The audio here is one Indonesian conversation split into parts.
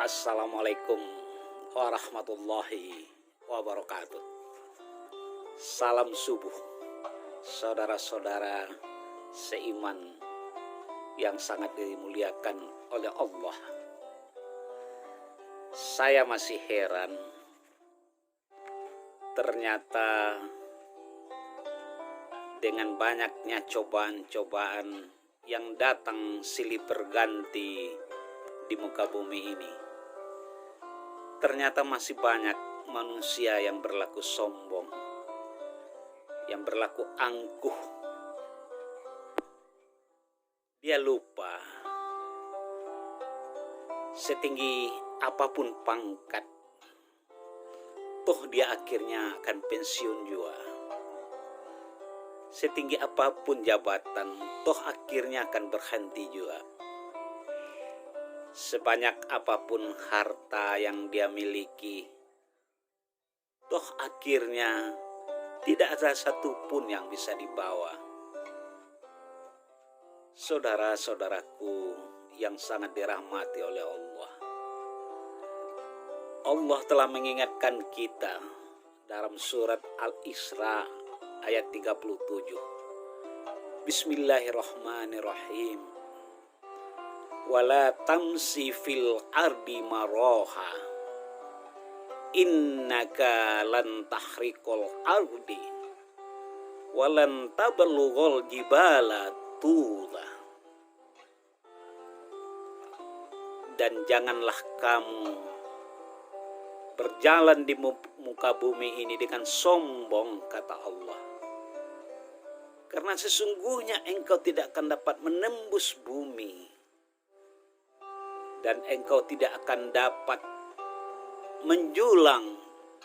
Assalamualaikum warahmatullahi wabarakatuh. Salam subuh, saudara-saudara seiman yang sangat dimuliakan oleh Allah. Saya masih heran, ternyata dengan banyaknya cobaan-cobaan yang datang silih berganti di muka bumi ini, ternyata masih banyak manusia yang berlaku sombong, yang berlaku angkuh. Dia lupa setinggi apapun pangkat, toh dia akhirnya akan pensiun juga. Setinggi apapun jabatan, toh akhirnya akan berhenti juga. Sebanyak apapun harta yang dia miliki, toh akhirnya tidak ada satupun yang bisa dibawa. Saudara-saudaraku yang sangat dirahmati oleh Allah, Allah telah mengingatkan kita dalam surat Al-Isra ayat 37. Bismillahirrahmanirrahim. Wala tamsi fil ardi maroha innaka lan tahriqal ardi walan tablughal jibala tula. Dan janganlah kamu berjalan di muka bumi ini dengan sombong, kata Allah, karena sesungguhnya engkau tidak akan dapat menembus bumi, dan engkau tidak akan dapat menjulang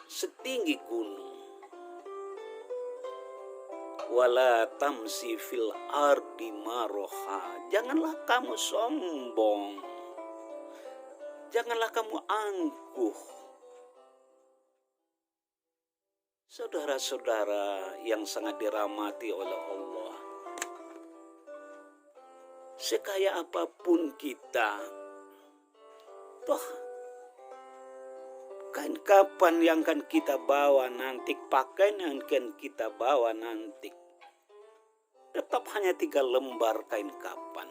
setinggi gunung. Wala tamsi fil ardi maroha. Janganlah kamu sombong, janganlah kamu angkuh. Saudara-saudara yang sangat dirahmati oleh Allah, sekaya apapun kita, toh kain kapan yang akan kita bawa nanti, pakaian yang akan kita bawa nanti, tetap hanya 3 lembar kain kapan.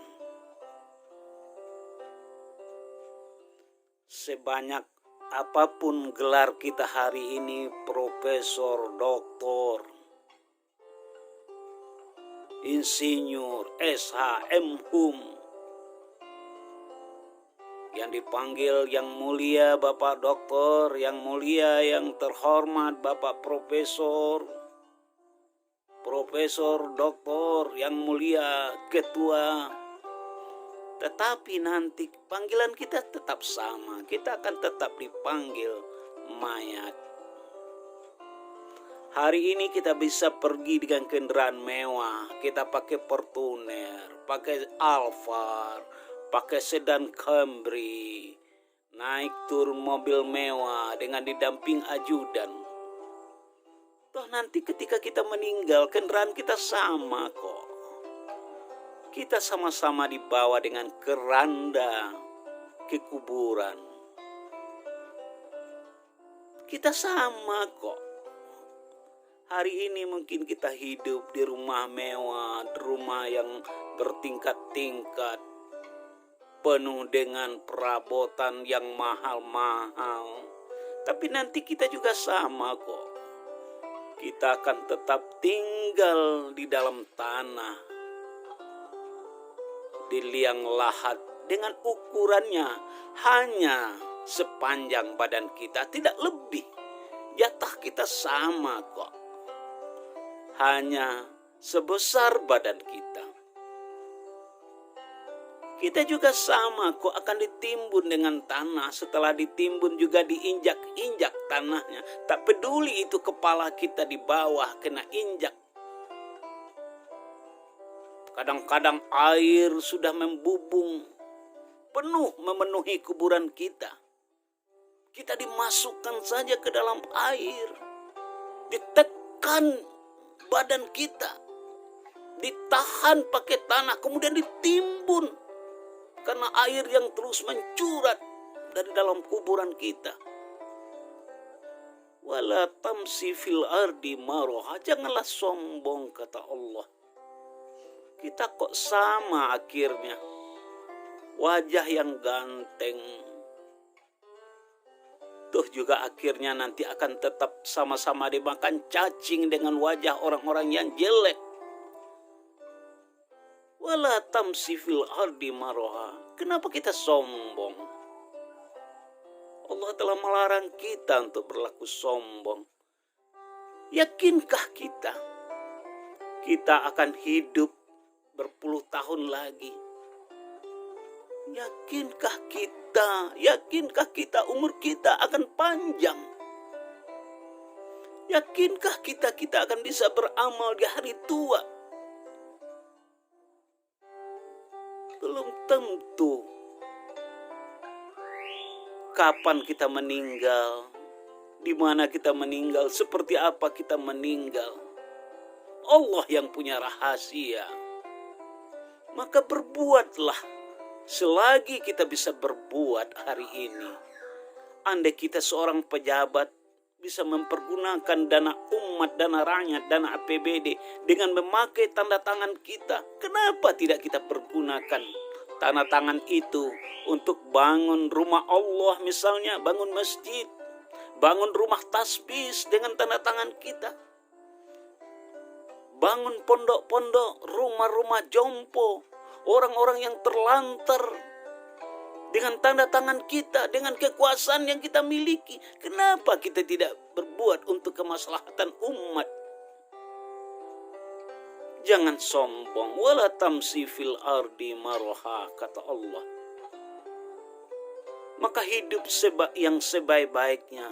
Sebanyak apapun gelar kita hari ini, profesor, doktor, insinyur, SHM, yang dipanggil yang mulia Bapak Doktor, yang mulia, yang terhormat Bapak Profesor, Doktor, yang mulia Ketua. Tetapi nanti panggilan kita tetap sama, kita akan tetap dipanggil mayat. Hari ini kita bisa pergi dengan kendaraan mewah, kita pakai Fortuner, pakai Alphard, pakai sedan Camry, naik tur mobil mewah dengan didamping ajudan. Toh nanti ketika kita meninggal, kendaraan kita sama kok. Kita sama-sama dibawa dengan keranda ke kuburan. Kita sama kok. Hari ini mungkin kita hidup di rumah mewah, di rumah yang bertingkat-tingkat, penuh dengan perabotan yang mahal-mahal. Tapi nanti kita juga sama kok. Kita akan tetap tinggal di dalam tanah, di liang lahat, dengan ukurannya hanya sepanjang badan kita, tidak lebih. Jatah kita sama kok, hanya sebesar badan kita. Kita juga sama kok, akan ditimbun dengan tanah. Setelah ditimbun juga diinjak-injak tanahnya. Tak peduli itu kepala kita di bawah kena injak. Kadang-kadang air sudah membubung penuh memenuhi kuburan kita. Kita dimasukkan saja ke dalam air, ditekan badan kita, ditahan pakai tanah, kemudian ditimbun karena air yang terus mencurat dari dalam kuburan kita. Wala tamsi fil ardi maroha, janganlah sombong, kata Allah. Kita kok sama akhirnya, wajah yang ganteng, tuh juga akhirnya nanti akan tetap sama-sama dimakan cacing dengan wajah orang-orang yang jelek. Wala tamsi fil ardi maroha, kenapa kita sombong? Allah telah melarang kita untuk berlaku sombong. Yakinkah kita akan hidup berpuluh tahun lagi? Yakinkah kita umur kita akan panjang? Yakinkah kita akan bisa beramal di hari tua? Belum tentu. Kapan kita meninggal, di mana kita meninggal, seperti apa kita meninggal, Allah yang punya rahasia. Maka berbuatlah selagi kita bisa berbuat hari ini. Andai kita seorang pejabat bisa mempergunakan dana umat, dana rakyat, dana APBD dengan memakai tanda tangan kita, kenapa tidak kita pergunakan tanda tangan itu untuk bangun rumah Allah, misalnya bangun masjid, bangun rumah tasbih dengan tanda tangan kita, bangun pondok-pondok, rumah-rumah jompo, orang-orang yang terlantar dengan tanda tangan kita, dengan kekuasaan yang kita miliki. Kenapa kita tidak berbuat untuk kemaslahatan umat? Jangan sombong. Wala tamsi fil ardi maroha, kata Allah. Maka hidup yang sebaik-baiknya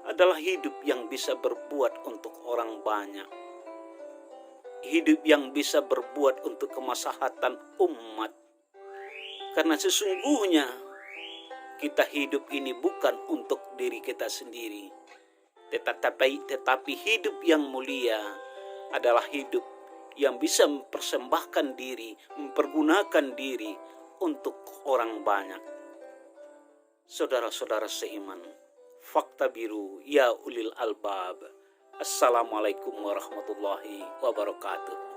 adalah hidup yang bisa berbuat untuk orang banyak. Hidup yang bisa berbuat untuk kemaslahatan umat. Karena sesungguhnya kita hidup ini bukan untuk diri kita sendiri. Tetapi hidup yang mulia adalah hidup yang bisa mempersembahkan diri, mempergunakan diri untuk orang banyak. Saudara-saudara seiman, fakta biru ya ulil albab. Assalamualaikum warahmatullahi wabarakatuh.